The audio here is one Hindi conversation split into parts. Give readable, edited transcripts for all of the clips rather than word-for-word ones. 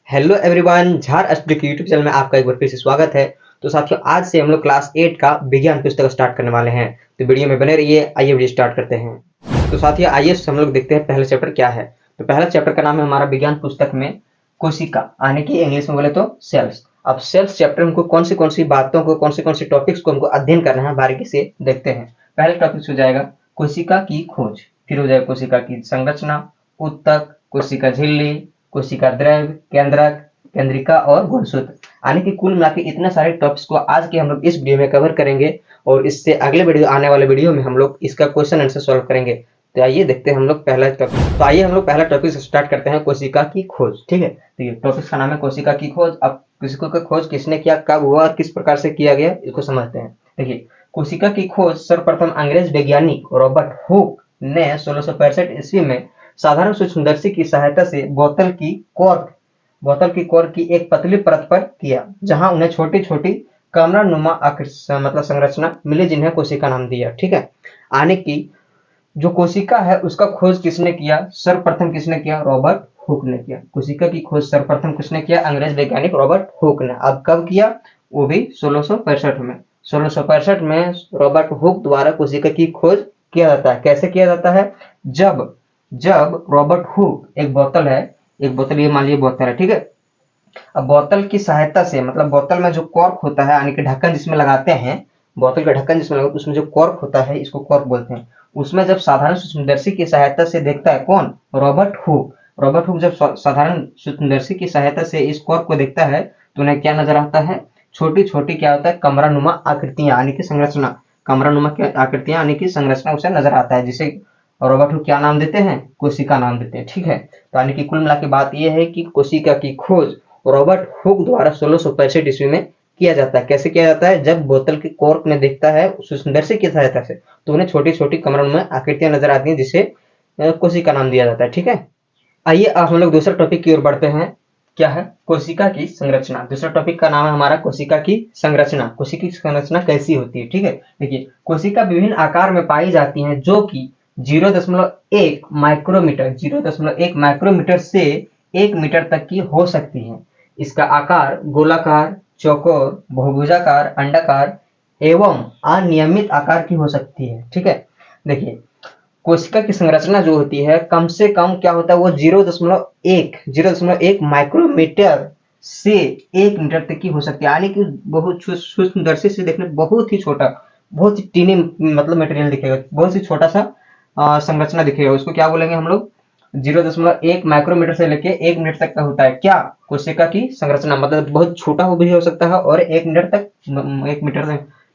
हेलो एवरीवन, झार स्टडी के यूट्यूब चैनल में आपका एक बार फिर से स्वागत है। तो साथियों, आज से हम लोग क्लास 8 का विज्ञान पुस्तक स्टार्ट करने वाले हैं। तो वीडियो में बने रहिए। आइए वीडियो स्टार्ट करते हैं। तो साथियों, आइए हम लोग देखते हैं पहला चैप्टर क्या है। तो पहला चैप्टर का नाम है हमारा विज्ञान पुस्तक में कोशिका, यानी कि इंग्लिश में बोले तो सेल्स। अब सेल्स चैप्टर में हमको कौन सी बातों को, कौन सी टॉपिक्स को हमको अध्ययन करना है, बारीकी से देखते हैं। पहले टॉपिक हो जाएगा कोशिका की खोज, फिर हो जाएगा कोशिका की संरचना, ऊतक, कोशिका झिल्ली, कोशिका द्रव्य, केंद्रक, केंद्रिका और गुणसूत्र, यानी कि कुल मिला के इतने सारे टॉपिक्स को आज के हम लोग इस वीडियो में कवर करेंगे। और इससे अगले वीडियो, आने वाले वीडियो में हम लोग इसका क्वेश्चन आंसर सॉल्व करेंगे। तो आइए देखते हैं हम लोग पहला टॉपिक। तो आइए हम लोग पहला टॉपिक से स्टार्ट करते हैं, कोशिका की खोज। ठीक है, तो ये टॉपिक का नाम है कोशिका की खोज। अब कोशिका की खोज किसने किया, कब हुआ और किस प्रकार से किया गया, इसको समझते हैं। देखिए, कोशिका की खोज सर्वप्रथम अंग्रेज वैज्ञानिक रॉबर्ट हुक ने 1665 ईस्वी में साधारण सूक्ष्मदर्शी की सहायता से बोतल की कोर की एक पतली परत पर किया, जहां उन्हें छोटी छोटी कमरानुमा मतलब संरचना मिली, जिन्हें कोशिका नाम दिया। ठीक है, आने की जो कोशिका है उसका खोज किसने किया, सर्वप्रथम किसने किया, रॉबर्ट हुक ने किया। कोशिका की खोज सर्वप्रथम किसने किया, अंग्रेज वैज्ञानिक रॉबर्ट हुक ने। अब कब किया, वो भी 1665 में। 1665 में रॉबर्ट हुक द्वारा कोशिका की खोज किया जाता है। कैसे किया जाता है, जब जब रॉबर्ट हुक, एक बोतल है, एक बोतल, ये मान लीजिए बोतल है, ठीक है। अब बोतल की सहायता से, मतलब बोतल में जो कॉर्क होता है, यानी कि ढक्कन जिसमें लगाते हैं, बोतल का ढक्कन जिसमें लगाते हैं, उसमें जो कॉर्क होता है, इसको कॉर्क बोलते हैं। उसमें जब साधारण सूक्ष्मदर्शी की सहायता से देखता है, कौन, रॉबर्ट हुक। रॉबर्ट हुक जब साधारण सूक्ष्मदर्शी की सहायता से इस कॉर्क को देखता है, तो उन्हें क्या नजर आता है, छोटी छोटी क्या होता है, कमरानुमा आकृतियां, यानी कि संरचना, कमरानुमा आकृतियां यानी कि संरचना उसे नजर आता है, जिसे रॉबर्ट हुक क्या नाम देते हैं, कोशिका नाम देते हैं। ठीक है, तो यानी कि कुल मिला के बात यह है कि कोशिका की खोज रॉबर्ट हुक द्वारा 1665 ईस्वी में किया जाता है। कैसे किया जाता है, जब बोतल के कॉर्क में देखता है सूक्ष्मदर्शी की सहायता से, तो उन्हें छोटी छोटी कमरों में आकृतियां नजर आती हैं, जिसे कोशिका नाम दिया जाता है। ठीक है, आइए अब हम लोग दूसरे टॉपिक की ओर बढ़ते हैं। क्या है, कोशिका की संरचना। दूसरा टॉपिक का नाम है हमारा कोशिका की संरचना। कोशिका की संरचना कैसी होती है। ठीक है, देखिए, कोशिका विभिन्न आकार में पाई जाती हैं, जो कि 0.1 माइक्रोमीटर, 0.1 माइक्रोमीटर से 1 मीटर तक की हो सकती है। इसका आकार गोलाकार, चौकोर, बहुभुजाकार, अंडाकार एवं अनियमित आकार की हो सकती है। ठीक है, देखिए, कोशिका की संरचना जो होती है, कम से कम क्या होता है, वो 0.1 माइक्रोमीटर से 1 मीटर तक की हो सकती है, यानी कि बहुत सूक्ष्मदर्शी से देखने बहुत ही छोटा, बहुत ही टीनी मतलब मटेरियल दिखेगा, बहुत ही छोटा सा संरचना दिखेगा। उसको क्या बोलेंगे हम लोग, 0.1 माइक्रोमीटर से लेके 1 मिनट तक का होता है क्या, कोशिका की संरचना। मतलब बहुत छोटा भी हो सकता है और 1 मीटर तक, 1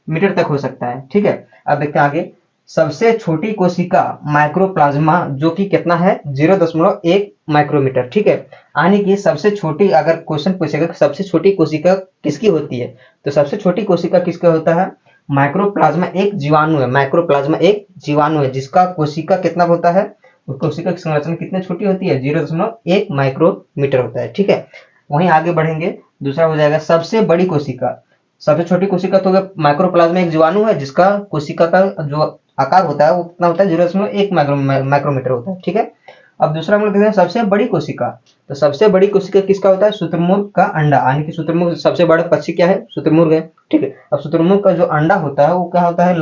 मीटर तक हो सकता है। ठीक है, अब देखते हैं आगे। सबसे छोटी कोशिका माइक्रोप्लाज्मा, जो कि कितना है, 0.1 माइक्रोमीटर। ठीक है, यानी कि सबसे छोटी, अगर क्वेश्चन पूछेगा कि सबसे छोटी कोशिका किसकी होती है, तो सबसे छोटी कोशिका किसका होता है, माइक्रोप्लाज्मा एक जीवाणु है। माइक्रोप्लाज्मा एक जीवाणु है, जिसका कोशिका कितना होता है, कोशिका की संरचना कितनी छोटी होती है, 0.1 माइक्रोमीटर होता है। ठीक है, वहीं आगे बढ़ेंगे, दूसरा हो जाएगा सबसे बड़ी कोशिका। सबसे छोटी कोशिका तो माइक्रोप्लाज्मा एक जीवाणु है, जिसका कोशिका का जो आकार होता है वो कितना होता है, 0.1 माइक्रोमीटर होता है। ठीक है, अब दूसरा हम लोग देखते हैं सबसे बड़ी कोशिका। तो सबसे बड़ी कोशिका किसका होता है, शुतुरमुर्ग का अंडा, यानी कि शुतुरमुर्ग सबसे बड़ा पक्षी क्या है, शुतुरमुर्ग है। ठीक है, अब शुतुरमुर्ग का जो अंडा होता है वो क्या होता है,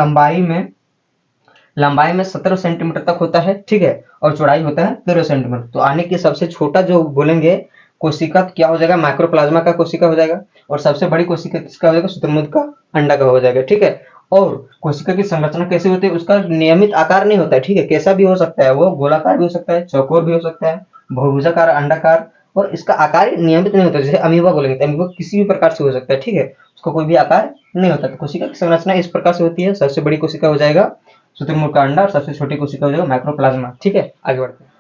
लंबाई में 17 सेंटीमीटर तक होता है। ठीक है, और चौड़ाई होता है 13 सेंटीमीटर। तो आने की सबसे छोटा जो बोलेंगे कोशिका, क्या हो जाएगा, माइक्रोप्लाज्मा का कोशिका हो जाएगा। और सबसे बड़ी कोशिका किसका हो जाएगा, शुतुरमुर्ग का अंडा का हो जाएगा। ठीक है, और कोशिका की संरचना कैसे होती है, उसका नियमित आकार नहीं होता है। ठीक है, कैसा भी हो सकता है, वो गोलाकार भी हो सकता है, चौकोर भी हो सकता है, बहुभुजाकार, अंडाकार, और इसका आकार नियमित नहीं होता। जैसे अमीबा बोलेंगे, तो अमीबा किसी भी प्रकार से हो सकता है। ठीक है, उसका कोई भी आकार नहीं होता। तो कोशिका की संरचना इस प्रकार से होती है। सबसे बड़ी कोशिका हो जाएगा शुतुरमुर्ग का अंडा, और सबसे छोटी कोशिका हो जाएगा माइक्रोप्लाज्मा। ठीक है, आगे बढ़ते हैं।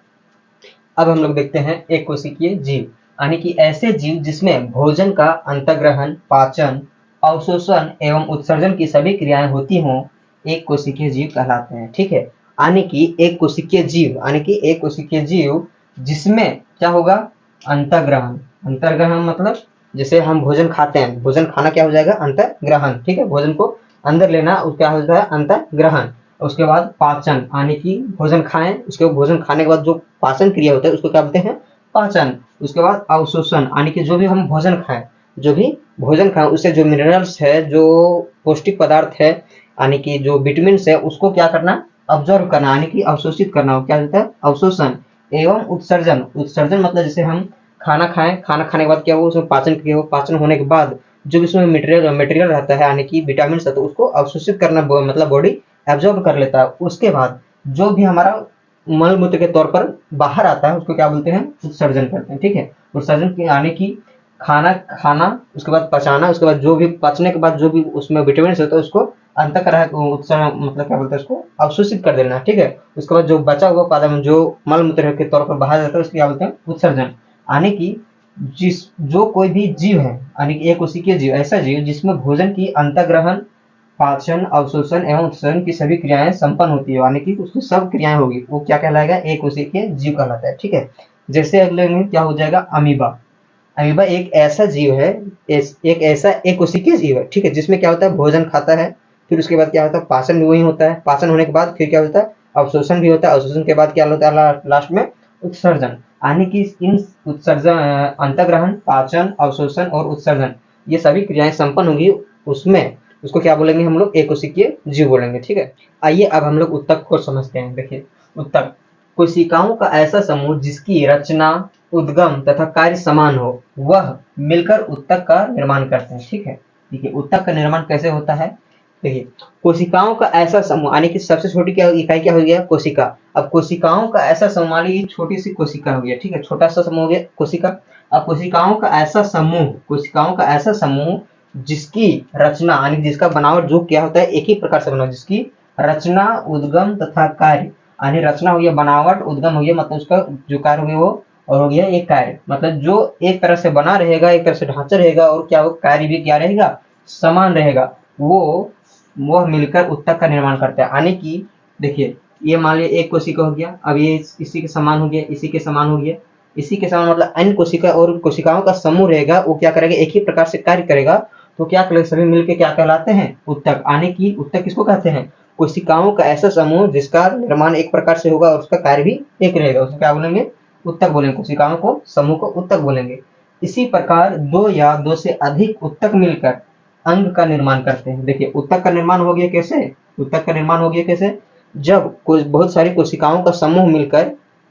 अब हम लोग देखते हैं एक कोशिकीय जीव, यानी कि ऐसे जीव जिसमें भोजन का अंतर्ग्रहण, पाचन, अवशोषण एवं उत्सर्जन की सभी क्रियाएं होती हों, एक कोशिकीय जीव कहलाते हैं। ठीक है, यानी कि एक कोशिकीय जीव, जिसमें क्या होगा, अंतर्ग्रहण। अंतर्ग्रहण मतलब जैसे हम भोजन खाते हैं, भोजन खाना क्या हो जाएगा, अंतर्ग्रहण। ठीक है, भोजन को अंदर लेना, क्या होता है, अंतर्ग्रहण। उसके बाद पाचन, यानी कि भोजन खाएं, उसके भोजन खाने के बाद जो पाचन क्रिया होता है उसको क्या बोलते हैं, पाचन, उसके बाद अवशोषण, यानी कि जो भी हम भोजन खाएं उससे जो मिनरल्स है, जो पौष्टिक पदार्थ है, यानी कि जो विटामिन है, उसको क्या करना, ऑब्जर्व करना, यानी कि अवशोषित करना, वो क्या होता है, अवशोषण। एवं उत्सर्जन, उत्सर्जन मतलब जैसे हम खाना खाएं, खाना खाने के बाद क्या हो, उसमें पाचन होने के बाद जो भी उसमें मटेरियल रहता है, यानी कि विटामिन है, तो उसको अवशोषित करना, मतलब बॉडी एब्जॉर्ब कर लेता है। उसके बाद जो भी हमारा मल मूत्र के तौर पर बाहर आता है उसको क्या बोलते हैं, उत्सर्जन करते हैं। ठीक है, उत्सर्जन के यानी कि खाना खाना, उसके बाद पचाना, उसके बाद जो भी पचने के बाद जो भी उसमें विटामिन होता है उसको अंतःकरण उत्सर्जन, मतलब क्या बोलते हैं, उसको अवशोषित कर देना। ठीक है, उसके बाद जो बचा हुआ पदार्थ जो मल मूत्र के तौर पर बाहर जाता है उसको क्या बोलते हैं, उत्सर्जन। यानी कि जो कोई भी जीव है, यानी कि एक उसी के जीव, ऐसा जीव जिसमें भोजन की अंतःग्रहण, पाचन, अवशोषण एवं उत्सर्जन की सभी क्रियाएं संपन्न होती है, यानी कि उसकी सब क्रियाएं होगी, वो क्या कहलाएगा, एक उसी के जीव कहलाता है। ठीक है, जैसे अगले में क्या हो जाएगा, अमीबा। अमीबा एक ऐसा जीव है, एक ऐसा एक उसी के जीव है। ठीक है, जिसमें क्या होता है, भोजन खाता है, फिर उसके बाद क्या होता है, पाचन भी वही होता है, पाचन होने के बाद फिर क्या होता है, अवशोषण भी होता है, अवशोषण के बाद क्या होता है, लास्ट में उत्सर्जन। यानी कि इन उत्सर्जन, अंतग्रहण, पाचन, अवशोषण और उत्सर्जन, ये सभी क्रियाएं संपन्न होंगी उसमें, उसको क्या बोलेंगे हम लोग, एक कोशिकीय जीव बोलेंगे। ठीक है, आइए अब हम लोग उत्तक को समझते हैं। देखिए, उत्तक कोशिकाओं का ऐसा समूह जिसकी रचना, उद्गम तथा कार्य समान हो, वह मिलकर उत्तक का निर्माण करते हैं। ठीक है, देखिए उत्तक का निर्माण कैसे होता है। देखिए, कोशिकाओं का ऐसा समूह, यानी कि सबसे छोटी क्या इकाई क्या हो गया, कोशिका। अब कोशिकाओं का ऐसा समूह, मान लीजिए छोटी सी कोशिका हो गया। ठीक है, छोटा सा समूह हो गया कोशिका। अब कोशिकाओं का ऐसा समूह जिसकी रचना, यानी जिसका बनावट जो क्या होता है, एक ही प्रकार से बना, जिसकी रचना, उद्गम तथा कार्य, यानी रचना हो गया बनावट, उद्गम हो गया मतलब उसका जो कार्य हो गया वो, और हो गया एक कार्य, मतलब जो एक तरह से बना रहेगा, एक तरह से ढांचा रहेगा, और क्या वो कार्य भी क्या रहेगा, समान रहेगा, वो मिलकर उत्तक का निर्माण करता है। यानी कि देखिए, ये मान लिया एक कोशिका हो गया, अब ये इसी के समान हो गया, इसी के समान हो गया, इसी के समान मतलब अन्य कोशिका और कोशिकाओं का समूह रहेगा, वो क्या करेगा, एक ही प्रकार से कार्य करेगा, तो क्या करेगा, सभी मिलकर क्या कहलाते हैं, उत्तक। यानी कि उत्तक किसको कहते हैं, कोशिकाओं का ऐसा समूह जिसका निर्माण एक प्रकार से होगा और उसका कार्य भी एक रहेगा, उसको क्या बोलेंगे, उत्तक बोलेंगे। कोशिकाओं को समूह को उत्तक बोलेंगे। इसी प्रकार दो या दो से अधिक उत्तक मिलकर अंग का निर्माण करते हैं। देखिए, उत्तक का निर्माण हो गया कैसे, उत्तक का निर्माण हो गया कैसे, जब बहुत सारी कोशिकाओं का समूह मिलकर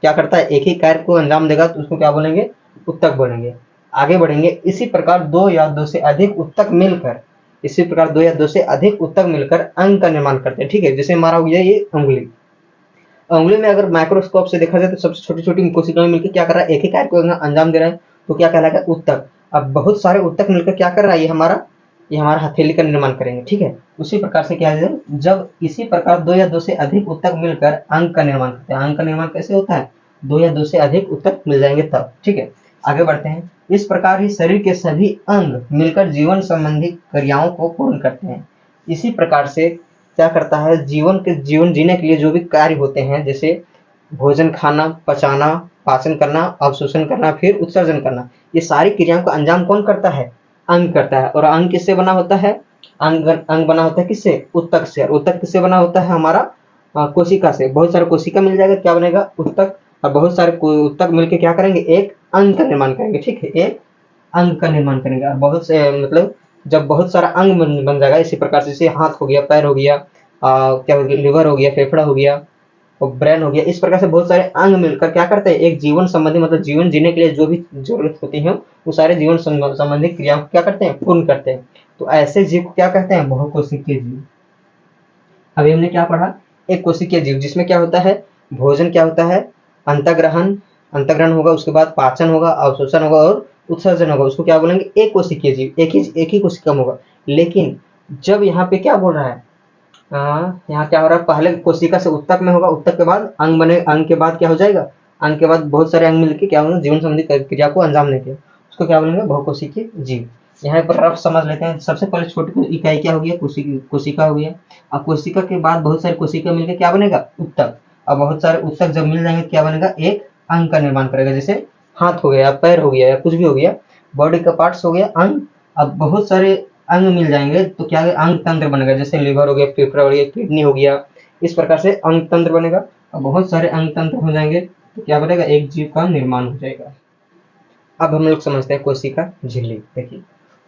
क्या करता है, एक ही कार्य को अंजाम देगा, तो उसको क्या बोलेंगे, उत्तक बोलेंगे। आगे बढ़ेंगे, इसी प्रकार दो या दो से अधिक उत्तक मिलकर, इसी प्रकार दो या दो से अधिक उत्तक मिलकर अंग का निर्माण करते हैं। ठीक है, जैसे हमारा हो गया ये उंगली, उंगली में अगर माइक्रोस्कोप से देखा जाए तो सबसे छोटी छोटी कोशिकाएं मिलकर क्या कर रहा है, एक ही कार्य को अंजाम दे रहा है, तो क्या कहलाएगा, उत्तक। अब बहुत सारे उत्तक मिलकर क्या कर रहा है, ये हमारा हथेली का निर्माण करेंगे। ठीक है, उसी प्रकार से क्या है, जब इसी प्रकार दो या दो से अधिक उत्तक मिलकर अंग का निर्माण करते हैं। अंग का निर्माण कैसे होता है, दो या दो से अधिक उत्तक मिल जाएंगे तब। ठीक है, आगे बढ़ते हैं। इस प्रकार ही शरीर के सभी अंग मिलकर जीवन संबंधी क्रियाओं को पूर्ण करते हैं। इसी प्रकार से क्या करता है, जीवन जीने के लिए जो भी कार्य होते हैं, जैसे भोजन खाना, पचाना, पाचन करना, अवशोषण करना, फिर उत्सर्जन करना, ये सारी क्रियाओं का अंजाम कौन करता है, अंग करता है। और अंग किससे बना होता है, अंग बना होता है किससे, उत्तक से। और उत्तक किससे बना होता है, हमारा कोशिका से। बहुत सारे कोशिका मिल जाएगा, क्या बनेगा, उत्तक। और बहुत सारे उत्तक मिलकर क्या करेंगे, एक अंग का निर्माण करेंगे। ठीक है, एक अंग का निर्माण करेंगे। और बहुत से मतलब जब बहुत सारा अंग बन जाएगा, इसी प्रकार से, जैसे हाथ हो गया, पैर हो गया, क्या हो गया, लिवर हो गया, फेफड़ा हो गया और ब्रेन हो गया, इस प्रकार से बहुत सारे अंग मिलकर क्या करते हैं, एक जीवन संबंधी, मतलब जीवन जीने के लिए जो भी जरूरत होती है, वो सारे जीवन संबंधी क्रियाओं को क्या करते हैं, पूर्ण करते हैं। तो ऐसे जीव को क्या कहते हैं, बहुकोशिकीय जीव। अभी हमने क्या पढ़ा, एक कोशिकीय जीव जिसमें क्या होता है, भोजन क्या होता है, अंतग्रहण, अंतग्रहण होगा, उसके बाद पाचन होगा, अवशोषण होगा और उत्सर्जन होगा, उसको क्या बोलेंगे, एक कोशिकीय जीव, एक ही कोशिका में होगा। लेकिन जब यहाँ पे क्या बोल रहा है, यहाँ क्या हो रहा है, पहले कोशिका से उत्तक में होगा, उत्तक के बाद अंग बने, अंग के बाद क्या हो जाएगा, अंग के बाद बहुत सारे अंग मिलकर क्या होगा, जीवन संबंधी क्रिया को अंजाम देंगे, उसको क्या बोलेंगे, बहुकोशिकीय जीव। यहाँ पर आप समझ लेते हैं, सबसे पहले छोटी इकाई क्या हो गया, कोशिका हो गया। अब कोशिका के बाद बहुत सारी कोशिका मिलकर क्या बनेगा, उत्तक। अब बहुत सारे उत्तक जब मिल जाएंगे क्या बनेगा, एक अंग का निर्माण करेगा, जैसे हाथ हो गया, पैर हो गया, या कुछ भी हो गया, बॉडी का पार्ट्स हो गया, अंग। अब बहुत सारे अंग मिल जाएंगे तो क्या अंग तंत्र बनेगा, जैसे लिवर हो गया, फेफड़ा हो गया, किडनी हो गया, इस प्रकार से अंग तंत्र बनेगा। अब बहुत सारे अंग तंत्र हो जाएंगे तो क्या बनेगा, एक जीव का निर्माण हो जाएगा। अब हम लोग समझते हैं कोशिका झिल्ली। देखिए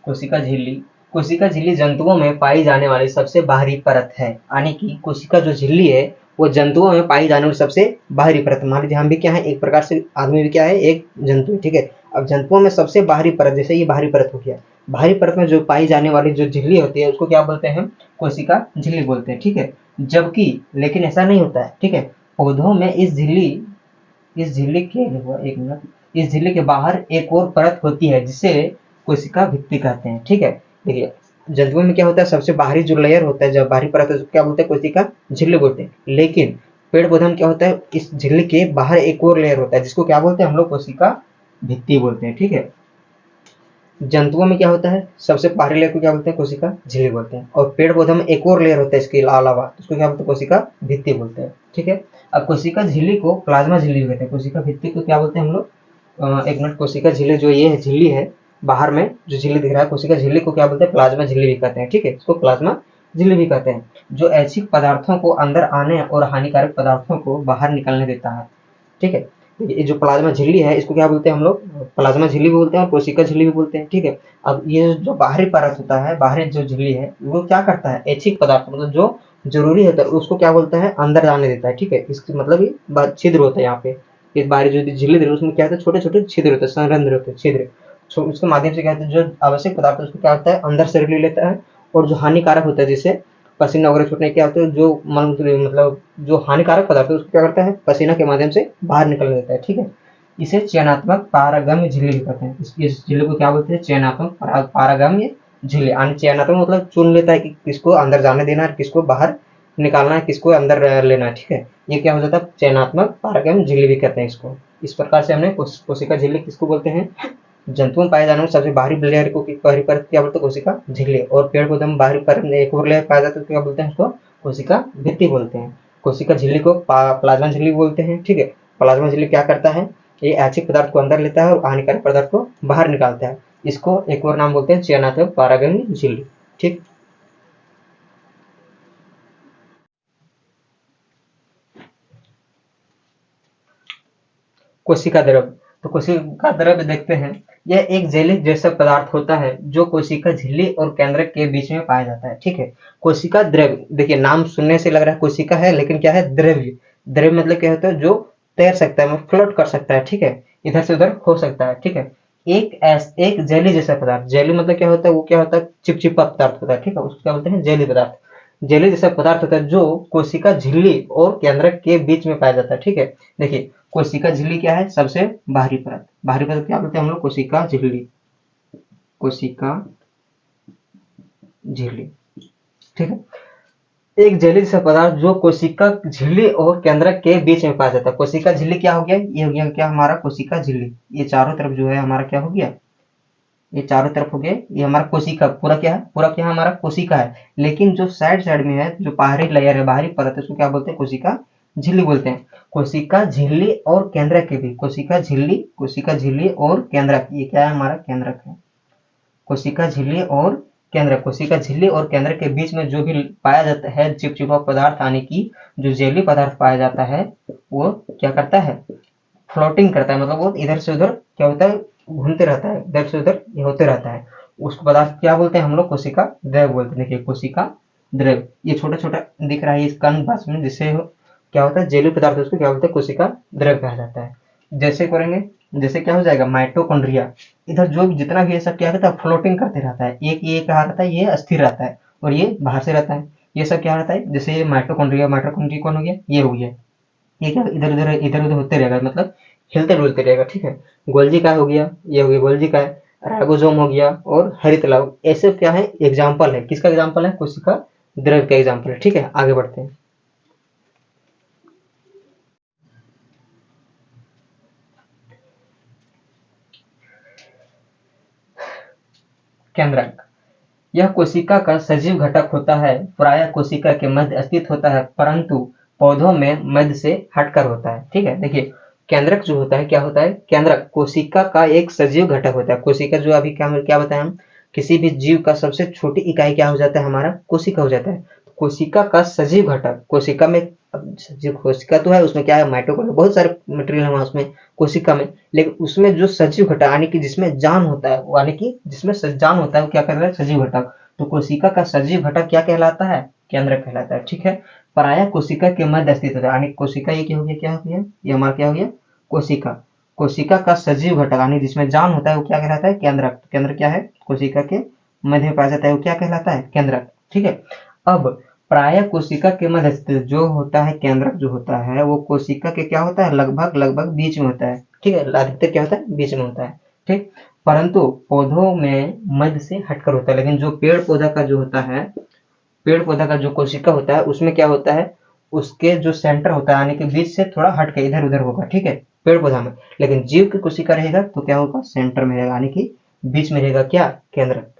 कोशिका झिल्ली जंतुओं में पाई जाने वाली सबसे बाहरी परत है, यानी कि कोशिका जो झिल्ली है वो जंतुओं में पाई जाने वाली सबसे बाहरी परत। मान लीजिए हम भी क्या है, एक प्रकार से आदमी भी क्या है, एक जंतु है, ठीक है। अब जंतुओं में सबसे बाहरी परत, जैसे ये बाहरी परत हो गया, बाहरी परत में जो पाई जाने वाली जो झिल्ली होती है उसको क्या बोलते हैं, कोशिका झिल्ली बोलते हैं, ठीक है। जबकि लेकिन ऐसा नहीं होता है, ठीक है। पौधों में इस झिल्ली के एक मिनट, इस झिल्ली के बाहर एक और परत होती है जिसे कोशिका भित्ति कहते हैं, ठीक है। देखिए जंतुओं में क्या होता है, सबसे बाहरी जो लेयर होता है, जब बाहरी परत है, उसको क्या बोलते हैं, कोशिका झिल्ली बोलते हैं। लेकिन पेड़ पौधे में क्या होता है, इस झिल्ली के बाहर एक और लेयर होता है जिसको क्या बोलते हैं हम लोग, कोशिका भित्ति बोलते हैं, ठीक है। जंतुओं में क्या होता है, सबसे बाहरी लेयर को क्या बोलते हैं, कोशिका झिल्ली बोलते हैं। और पेड़ पौधों में एक और लेयर होता है इसके अलावा, उसको क्या बोलते हैं, कोशिका भित्ति बोलते हैं, ठीक है। अब कोशिका झिल्ली को प्लाज्मा झिल्ली कहते हैं, कोशिका भित्ति को क्या बोलते हैं हम लोग, एक मिनट, कोशिका झिल्ली जो ये झिल्ली है, बाहर में जो झिल्ली दिख रहा है, कोशिका झिल्ली को क्या बोलते हैं, प्लाज्मा झिल्ली भी कहते हैं, ठीक है। इसको प्लाज्मा झिल्ली भी कहते हैं, जो ऐच्छिक पदार्थों को अंदर आने और हानिकारक पदार्थों को बाहर निकलने देता है, ठीक है। ये जो प्लाज्मा झिल्ली है इसको क्या बोलते हैं हम लोग, प्लाज्मा झिल्ली भी बोलते हैं और कोशिका झिल्ली भी बोलते हैं, ठीक है। अब ये जो बाहरी परत होता है, बाहरी जो झिल्ली है, वो क्या करता है, ऐच्छिक पदार्थ मतलब जो जरूरी होता है उसको क्या बोलता है, अंदर जाने देता है, ठीक है। इसका मतलब ये छिद्र होता है यहाँ पे, इस बाहरी जो झिल्ली दे उसमें क्या होता है, छोटे छोटे छिद्र होते हैं, संरंध्र होते हैं, छिद्र। तो उसके माध्यम से क्या होता है, जो आवश्यक पदार्थ है उसको क्या होता है, अंदर से ले लेता है, और जो हानिकारक होता है, जैसे पसीना वगैरह छूटने क्या होता है, जो मतलब जो हानिकारक पदार्थ है उसको क्या करता है, पसीना के माध्यम से बाहर निकल देता है, ठीक है। इसे चयनात्मक पारगम्य झिल्ली कहते हैं। इस झिल्ली को क्या बोलते हैं, चयनात्मक पारगम्य झिल्ली। यानी चयनात्मक मतलब चुन लेता है कि किसको अंदर जाने देना है, किसको बाहर निकालना है, किसको अंदर लेना है, ठीक है। ये क्या हो जाता है, चयनात्मक पारगम्य झिल्ली भी कहते हैं इसको। इस प्रकार से हमने कोशिका झिल्ली किसको बोलते हैं, जंतुओं में पाए जाने वाले सबसे बाहरी लेयर को बाहरी परत क्या बोलते हैं, कोशिका झिल्ली। और पेड़ पौधे में बाहरी परत में एक और लेयर पाया जाता है, क्या बोलते हैं उसको, कोशिका भित्ति बोलते हैं। कोशिका झिल्ली को प्लाज्मा झिल्ली बोलते हैं, ठीक है। प्लाज्मा झिल्ली क्या करता है, ये ऐच्छिक पदार्थ को अंदर लेता है और हानिकारक पदार्थ को बाहर निकालता है। इसको एक और नाम बोलते हैं चयनात्मक पारगम्य झिल्ली, ठीक। कोशिका द्रव, तो कोशिका द्रव देखते हैं, यह एक जेली जैसा पदार्थ होता है जो कोशिका झिल्ली और केंद्रक के बीच में पाया जाता है, ठीक है। कोशिका द्रव, देखिए नाम सुनने से लग रहा है कोशिका है, लेकिन क्या है, द्रव्य। द्रव्य मतलब क्या होता है, जो तैर सकता है, मतलब फ्लोट कर सकता है, ठीक है, इधर से उधर हो सकता है, ठीक है। एक जेली जैसा पदार्थ, जेली मतलब क्या होता है, वो क्या होता है, चिपचिपा पदार्थ होता है, ठीक है, उसको क्या बोलते हैं, जेली पदार्थ। जेली जैसा पदार्थ होता है जो कोशिका झिल्ली और केंद्रक के बीच में पाया जाता है, ठीक है। देखिए कोशिका झिल्ली क्या है, सबसे बाहरी परत, बाहरी परत क्या बोलते हैं हम लोग, कोशिका झिल्ली, कोशिका झिल्ली, ठीक है। एक जेली जैसा पदार्थ जो कोशिका झिल्ली और केंद्रक के बीच में पाया जाता है। कोशिका झिल्ली क्या हो गया, ये हो गया क्या हमारा, कोशिका झिल्ली। ये चारों तरफ जो है हमारा क्या हो गया, ये चारों तरफ हो गया, ये हमारा कोशिका पूरा क्या है, पूरा क्या है, हमारा कोशिका है। लेकिन जो साइड साइड में है, जो बाहरी लेयर है, बाहरी परत है, उसको क्या बोलते हैं, कोशिका झिल्ली बोलते हैं। कोशिका झिल्ली और केंद्रक के बीच, कोशिका झिल्ली और केंद्रक, ये क्या है, हमारा केंद्रक है। कोशिका झिल्ली और केंद्रक, कोशिका झिल्ली और केंद्रक के बीच में जो भी पाया जाता है चिपचिपा पदार्थ, यानी कि जो जेली पदार्थ पाया जाता है, वो क्या करता है, फ्लोटिंग करता है, मतलब वो इधर से उधर क्या होता है, घूमते रहता है, इधर से उधर ये होते रहता है। उसको पदार्थ क्या बोलते हैं हम लोग, कोशिका द्रव बोलते हैं। देखिए कोशिका द्रव, ये छोटा छोटा दिख रहा है इस कण भाग में, जिससे क्या होता है, जेली पदार्थ, उसको क्या बोलते हैं, कोशिका द्रव कहा जाता है। जैसे करेंगे, जैसे क्या हो जाएगा, माइटोकॉन्ड्रिया, इधर जो जितना भी ये सब क्या रहता है, फ्लोटिंग करते रहता है, एक ये कहा रहता है, ये अस्थिर रहता है, और ये बाहर से रहता है। ये सब क्या रहता है, जैसे ये माइटोकॉन्ड्रिया, माइटोकॉन्ड्रिया कौन हो गया, ये हो गया, ये क्या इधर उधर होते रहेगा, मतलब हिलते डुलते रहेगा, ठीक है। गोल्जी का हो गया, ये हो गया गोल्जी का, राइबोसोम हो गया, और हरित लवण, ऐसे क्या है, एग्जाम्पल है, किसका एग्जाम्पल है, कोशिका द्रव का एग्जाम्पल है, ठीक है। आगे बढ़ते हैं। केंद्रक, यह कोशिका का सजीव घटक होता है, प्रायः कोशिका के मध्य स्थित होता है, परंतु पौधों में मध्य से हटकर होता है, ठीक है। देखिए केंद्रक जो होता है, क्या होता है, केंद्रक कोशिका का एक सजीव घटक होता है। कोशिका जो अभी क्या बताया हम, किसी भी जीव का सबसे छोटी इकाई क्या हो जाता है, हमारा कोशिका हो जाता है। कोशिका का सजीव घटक, कोशिका में अब सजीव कोशिका तो है, उसमें क्या है, माइटोकॉन्ड्रिया, बहुत सारे मटेरियल है वहां उसमें कोशिका में, लेकिन उसमें जो सजीव घटक यानी कि जिसमें जान होता है, यानी कि जिसमें जान होता है, वो क्या कर रहा है, सजीव घटक। तो कोशिका का सजीव घटक क्या कहलाता है, केंद्रक कहलाता है। ठीक है, पराया कोशिका के मध्य स्थित होता है, यानी कोशिका ये क्या हो गया, क्या हो गया, ये हमारा क्या हो गया, कोशिका। कोशिका का सजीव घटक यानी जिसमें जान होता है वो क्या कहलाता है, केंद्रक। केंद्र क्या है, कोशिका के मध्य में पाया जाता है, वो क्या कहलाता है, केंद्रक। ठीक है, अब प्राय कोशिका के मध्य स्थित जो होता है केंद्रक, जो होता है वो कोशिका के क्या होता है, लगभग लगभग बीच में होता है। ठीक है, अधिकतर क्या होता है, बीच में होता है। ठीक, परंतु पौधों में मध्य से हटकर होता है, लेकिन जो पेड़ पौधा का जो होता है, पेड़ पौधा का जो कोशिका होता है उसमें क्या होता है, उसके जो सेंटर होता है यानी कि बीच से थोड़ा हट के इधर उधर होगा। ठीक है, पेड़ पौधा में, लेकिन जीव की कोशिका रहेगा तो क्या होगा, सेंटर में रहेगा, यानी कि बीच में रहेगा, क्या, केंद्रक।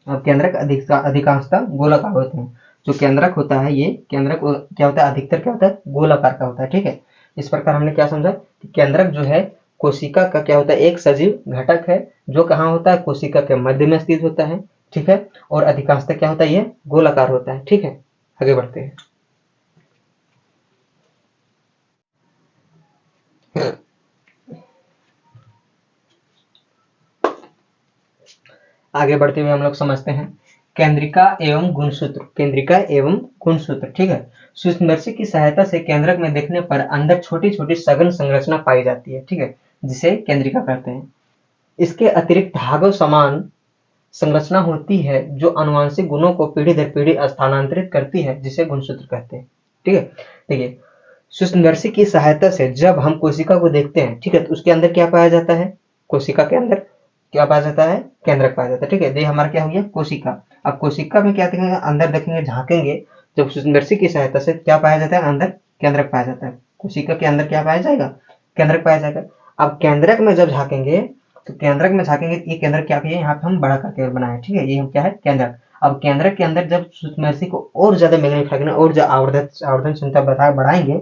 अब केंद्रक अधिकांशतः गोलाकार होते हैं। जो केंद्रक होता है, ये केंद्रक क्या होता है, अधिकतर क्या होता है, गोलाकार का होता है। ठीक है, इस प्रकार हमने क्या समझा कि केंद्रक जो है कोशिका का क्या होता है, एक सजीव घटक है, जो कहाँ होता है, कोशिका के मध्य में स्थित होता है। ठीक है, और अधिकांशतः क्या होता है, ये गोलाकार होता है। ठीक है, आगे बढ़ते हैं। आगे बढ़ते हुए हम लोग समझते हैं केंद्रिका एवं गुणसूत्र। केंद्रिका एवं गुणसूत्र। ठीक है, सूक्ष्मदर्शी की सहायता से केंद्रक में देखने पर अंदर छोटी छोटी सघन संरचना पाई जाती है। ठीक है, जिसे केंद्रिका कहते हैं। इसके अतिरिक्त धागों समान संरचना होती है जो अनुवांशिक गुणों को पीढ़ी दर पीढ़ी स्थानांतरित करती है, जिसे गुणसूत्र कहते हैं। ठीक है, देखिए, सूक्ष्मदर्शी की सहायता से जब हम कोशिका को देखते हैं, ठीक है, तो उसके अंदर क्या पाया जाता है, कोशिका के अंदर क्या पाया जाता है, केंद्रक पाया जाता है। ठीक है, ये हमारा क्या हो गया, कोशिका। अब कोशिका में क्या देखेंगे, अंदर देखेंगे, झांकेंगे, जब सूक्ष्मदर्शी की सहायता से क्या पाया जाता है, अंदर केंद्रक पाया जाता है। कोशिका के अंदर क्या पाया जाएगा, केंद्रक पाया जाएगा। अब केंद्रक में जब झांकेंगे, तो केंद्रक में झांकेंगे, ये केंद्रक क्या किया, यहाँ पे हम बड़ा करके बनाए। ठीक है, ये हम क्या है, केंद्रक। अब केंद्रक के अंदर जब सूक्ष्मदर्शी को और ज्यादा मैग्नीफाई करना और आवर्धन क्षमता बढ़ाएंगे,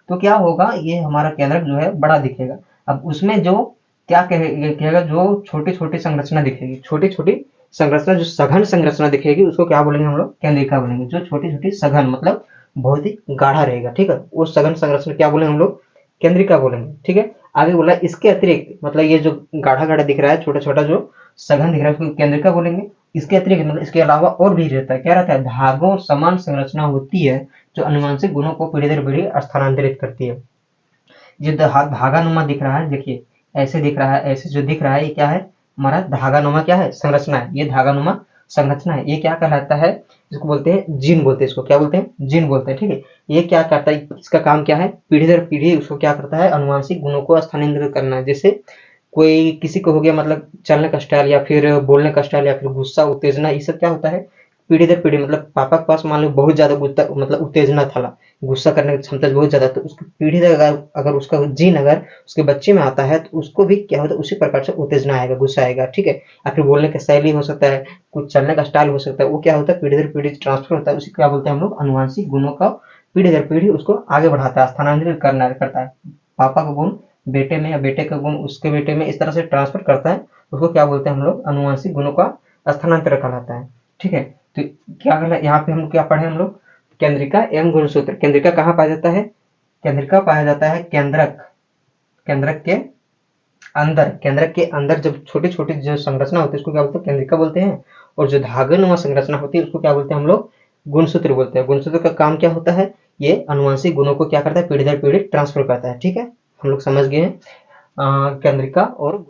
तो क्या होगा, ये हमारा केंद्रक जो है बड़ा दिखेगा। अब उसमें जो क्या कहेगा, जो छोटी छोटी संरचना दिखेगी, छोटी छोटी संरचना, जो सघन संरचना दिखेगी, उसको क्या बोलेंगे हम लोग, केंद्रिका बोलेंगे। जो छोटी छोटी सघन मतलब बहुत ही गाढ़ा रहेगा। ठीक है, वो सघन संरचना क्या बोलेंगे हम लोग, केंद्रिका बोलेंगे। ठीक है, आगे बोला इसके अतिरिक्त, मतलब ये जो गाढ़ा गाढ़ा दिख रहा है, छोटा छोटा जो सघन दिख रहा है, उसको केंद्रिका बोलेंगे। इसके अतिरिक्त मतलब इसके अलावा और भी रहता है, क्या रहता है, धागों समान संरचना होती है जो अनुवांशिक गुणों को पीढ़ी दर पीढ़ी स्थानांतरित करती है। ये धागा नुमा दिख रहा है, देखिए ऐसे दिख रहा है, ऐसे जो दिख रहा है, ये क्या है, हमारा धागा नुमा क्या है, संरचना है। ये धागा नुमा संरचना है, ये क्या कहलाता है, इसको बोलते हैं जीन, बोलते हैं इसको, क्या बोलते हैं, जीन बोलते हैं। ठीक है, ये क्या करता है, इसका काम क्या है, पीढ़ी दर पीढ़ी उसको क्या करता है, अनुवांशिक गुणों को स्थानांतरित करना है। जैसे कोई किसी को हो गया, मतलब चलने का स्टाइल या फिर बोलने का स्टाइल या फिर गुस्सा, उत्तेजना, ये सब क्या होता है, पीढ़ी दर पीढ़ी, मतलब पापा के पास मान लो बहुत ज्यादा मतलब उत्तेजना था, गुस्सा करने की क्षमता बहुत ज्यादा, तो उसकी पीढ़ी तक अगर उसका जीन अगर उसके बच्चे में आता है, तो उसको भी क्या होता है, उसी प्रकार से उत्तेजना आएगा, गुस्सा आएगा। ठीक है, या फिर बोलने का शैली हो सकता है, कुछ चलने का स्टाइल हो सकता है, वो क्या होता है, पीढ़ी दर पीढ़ी ट्रांसफर होता है, उसी क्या बोलते हैं हम लोग, अनुवांशिक गुणों का पीढ़ी दर पीढ़ी उसको आगे बढ़ाता है, स्थानांतरित करता है। पापा का गुण बेटे में या बेटे का गुण उसके बेटे में इस तरह से ट्रांसफर करता है, उसको क्या बोलते हैं हम लोग, अनुवांशिक गुणों का स्थानांतरण कहलाता है। ठीक है, तो क्या कहला, यहाँ पे हम क्या पढ़े हम लोग, केंद्रिका एवं गुणसूत्र। केंद्रिका कहाँ पाया जाता है, केंद्रिका पाया जाता है केंद्रक, केंद्रक के अंदर। केंद्रक के अंदर जब छोटी छोटी जो संरचना होती है उसको क्या बोलते हैं, केंद्रिका बोलते हैं। और जो धागनुमा संरचना होती है उसको क्या बोलते हैं हम लोग, गुणसूत्र बोलते हैं। गुणसूत्र का काम क्या होता है, ये अनुवांशिक गुणों को क्या करता है, पीढ़ी दर पीढ़ी ट्रांसफर करता है। ठीक है, हम लोग समझ गए हैं केंद्रिका। और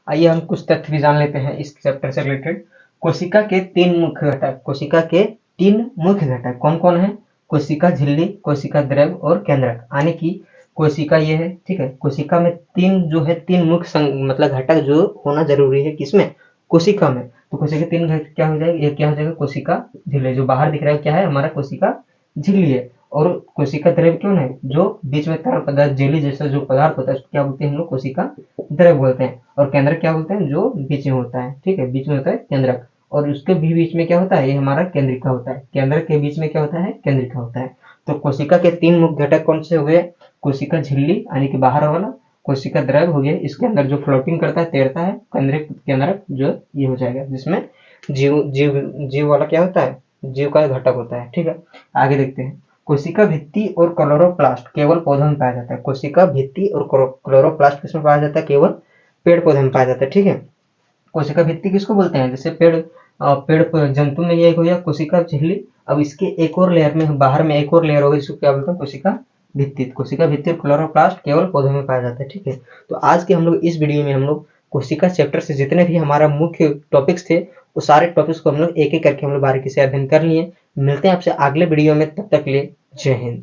आइए हम कुछ तथ्य भी जान लेते हैं इस चैप्टर से रिलेटेड। कोशिका के तीन मुख्य घटक, कोशिका के तीन मुख्य घटक कौन कौन है, कोशिका झिल्ली, कोशिका द्रव और केंद्रक। यानी कि कोशिका ये है, ठीक है, कोशिका में तीन जो है, तीन मुख्य मतलब घटक जो होना जरूरी है, किसमें, कोशिका में। तो कोशिका के तीन घटक क्या हो जाएगा, एक क्या हो जाएगा, कोशिका झिल्ली, जो बाहर दिख रहा है क्या है, हमारा कोशिका झिल्ली है। और कोशिका द्रव क्यों है, जो बीच में तरल पदार्थ जेली जैसा जो पदार्थ होता है उसको क्या बोलते हैं हम लोग, कोशिका द्रव बोलते हैं। और केंद्रक क्या बोलते हैं, जो बीच में होता है। ठीक है, बीच में होता है केंद्रक, और उसके भी बीच में क्या होता है, ये हमारा केंद्रिका होता है। केंद्रक के बीच में क्या होता है, केंद्रिका होता है। तो कोशिका के तीन मुख्य घटक कौन से हुए, कोशिका झिल्ली यानी कि बाहर वाला, कोशिका द्रव हो गया, इसके अंदर जो फ्लोटिंग करता है, तैरता है, केंद्रक जो ये हो जाएगा, जिसमें जीव जीव जीव वाला क्या होता है, जीव का घटक होता है। ठीक है, आगे देखते हैं। कोशिका भित्ति और क्लोरोप्लास्ट केवल पौधों में पाया जाता है। कोशिका भित्ति और क्लोरोप्लास्ट किसमें पाया जाता है? केवल पेड़ पौधे में पाया जाता है। ठीक है, कोशिका भित्ति किसको बोलते हैं? जैसे पेड़ जंतु में ये हो गया कोशिका झिल्ली। अब इसके एक और लेयर में, बाहर में एक और लेयर होगी, इसको क्या बोलते हैं? कोशिका भित्ति। कोशिका भित्ति और क्लोरोप्लास्ट केवल पौधों में पाया जाता है। ठीक है, तो आज के हम लोग इस वीडियो में हम लोग कोशिका चैप्टर से जितने भी हमारा मुख्य टॉपिक्स थे वो सारे टॉपिक्स को हम लोग एक एक करके हम लोग बारीकी से अध्ययन कर लिए। मिलते हैं आपसे अगले वीडियो में, तब तक के लिए जय हिंद।